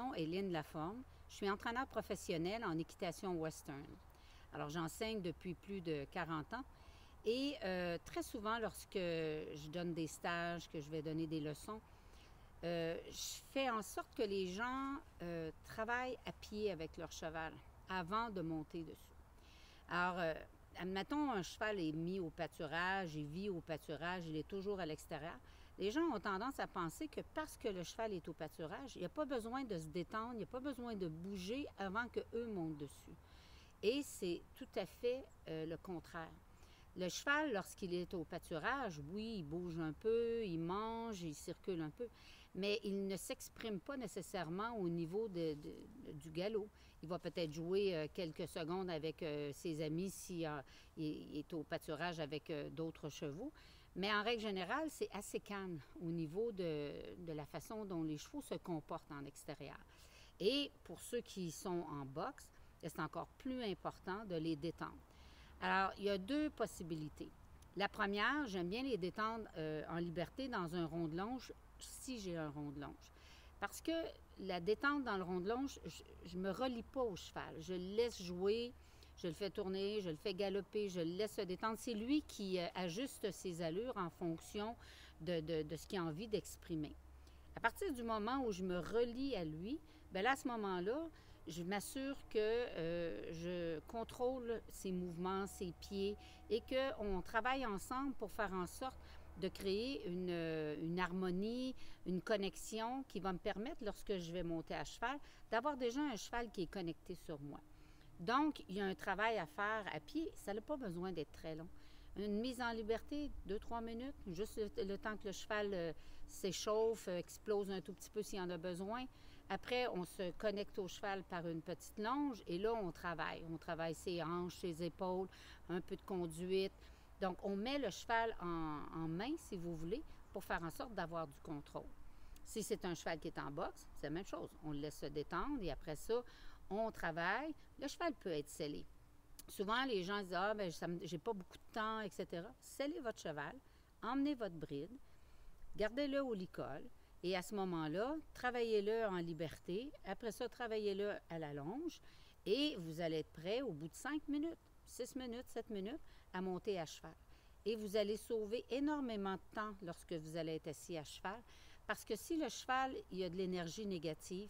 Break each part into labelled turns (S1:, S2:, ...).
S1: nom est Lynne Laforme. Je suis entraîneur professionnel en équitation western. Alors, j'enseigne depuis plus de 40 ans et très souvent, lorsque je donne des stages, que je vais donner des leçons, je fais en sorte que les gens travaillent à pied avec leur cheval avant de monter dessus. Alors, admettons, un cheval est mis au pâturage, il vit au pâturage, il est toujours à l'extérieur. Les gens ont tendance à penser que parce que le cheval est au pâturage, il n'y a pas besoin de se détendre, il n'y a pas besoin de bouger avant qu'eux montent dessus. Et c'est tout à fait le contraire. Le cheval, lorsqu'il est au pâturage, oui, il bouge un peu, il mange, il circule un peu, mais il ne s'exprime pas nécessairement au niveau du galop. Il va peut-être jouer quelques secondes avec ses amis s'il est au pâturage avec d'autres chevaux, mais en règle générale, c'est assez calme au niveau de la façon dont les chevaux se comportent en extérieur. Et pour ceux qui sont en boxe, c'est encore plus important de les détendre. Alors, il y a deux possibilités. La première, j'aime bien les détendre en liberté dans un rond de longe, si j'ai un rond de longe. Parce que la détente dans le rond de longe, je ne me relie pas au cheval. Je le laisse jouer, je le fais tourner, je le fais galoper, je le laisse se détendre. C'est lui qui ajuste ses allures en fonction de ce qu'il a envie d'exprimer. À partir du moment où je me relie à lui, bien là, à ce moment-là, je m'assure que je contrôle ses mouvements, ses pieds et qu'on travaille ensemble pour faire en sorte de créer une harmonie, une connexion qui va me permettre, lorsque je vais monter à cheval, d'avoir déjà un cheval qui est connecté sur moi. Donc, il y a un travail à faire à pied. Ça n'a pas besoin d'être très long. Une mise en liberté, 2-3 minutes, juste le temps que le cheval s'échauffe, explose un tout petit peu s'il en a besoin. Après, on se connecte au cheval par une petite longe et là, on travaille. On travaille ses hanches, ses épaules, un peu de conduite. Donc, on met le cheval en main, si vous voulez, pour faire en sorte d'avoir du contrôle. Si c'est un cheval qui est en boxe, c'est la même chose. On le laisse se détendre et après ça, on travaille. Le cheval peut être sellé. Souvent, les gens disent « Ah, ben, j'ai pas beaucoup de temps, etc. » Sellez votre cheval, emmenez votre bride, gardez-le au licol et à ce moment-là, travaillez-le en liberté. Après ça, travaillez-le à la longe et vous allez être prêt au bout de 5 minutes, 6 minutes, 7 minutes à monter à cheval. Et vous allez sauver énormément de temps lorsque vous allez être assis à cheval parce que si le cheval, il a de l'énergie négative,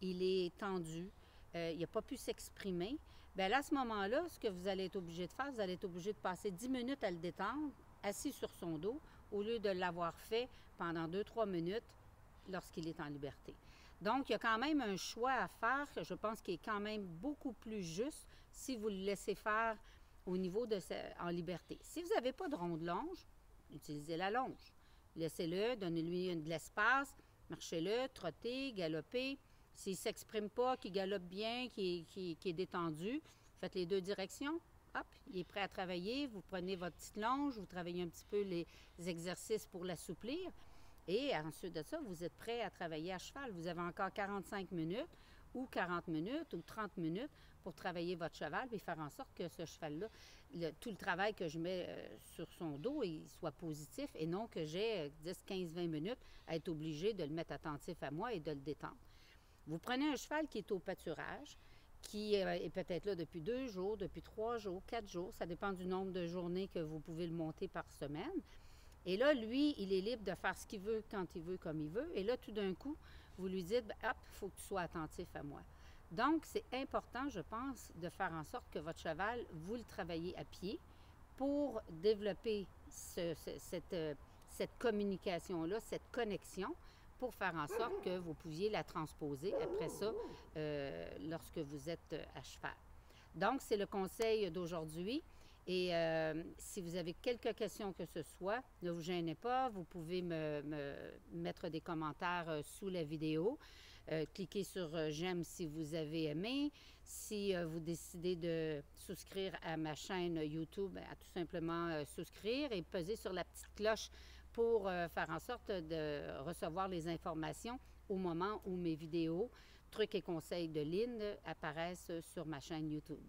S1: il est tendu, il n'a pas pu s'exprimer, bien là, à ce moment-là, ce que vous allez être obligé de faire, vous allez être obligé de passer 10 minutes à le détendre, assis sur son dos, au lieu de l'avoir fait pendant 2-3 minutes lorsqu'il est en liberté. Donc, il y a quand même un choix à faire, je pense, qui est quand même beaucoup plus juste si vous le laissez faire au niveau en liberté. Si vous n'avez pas de ronde longe, utilisez la longe. Laissez-le, donnez-lui de l'espace, marchez-le, trottez, galopez. S'il ne s'exprime pas, qu'il galope bien, qu'il est détendu, faites les deux directions. Hop, il est prêt à travailler. Vous prenez votre petite longe, vous travaillez un petit peu les exercices pour l'assouplir. Et ensuite de ça, vous êtes prêt à travailler à cheval. Vous avez encore 45 minutes ou 40 minutes ou 30 minutes pour travailler votre cheval et faire en sorte que ce cheval-là, tout le travail que je mets sur son dos, il soit positif et non que j'ai 10, 15, 20 minutes à être obligé de le mettre attentif à moi et de le détendre. Vous prenez un cheval qui est au pâturage, qui est peut-être là depuis 2 jours, depuis 3 jours, 4 jours, ça dépend du nombre de journées que vous pouvez le monter par semaine. Et là, lui, il est libre de faire ce qu'il veut, quand il veut, comme il veut. Et là, tout d'un coup, vous lui dites, hop, il faut que tu sois attentif à moi. Donc, c'est important, je pense, de faire en sorte que votre cheval, vous le travaillez à pied pour développer cette communication-là, cette connexion, pour faire en sorte que vous pouviez la transposer après ça lorsque vous êtes à cheval. Donc, c'est le conseil d'aujourd'hui. Et si vous avez quelques questions que ce soit, ne vous gênez pas, vous pouvez me mettre des commentaires sous la vidéo. Cliquez sur « J'aime » si vous avez aimé. Si vous décidez de souscrire à ma chaîne YouTube, à tout simplement souscrire et peser sur la petite cloche pour faire en sorte de recevoir les informations au moment où mes vidéos, trucs et conseils de Lynne apparaissent sur ma chaîne YouTube.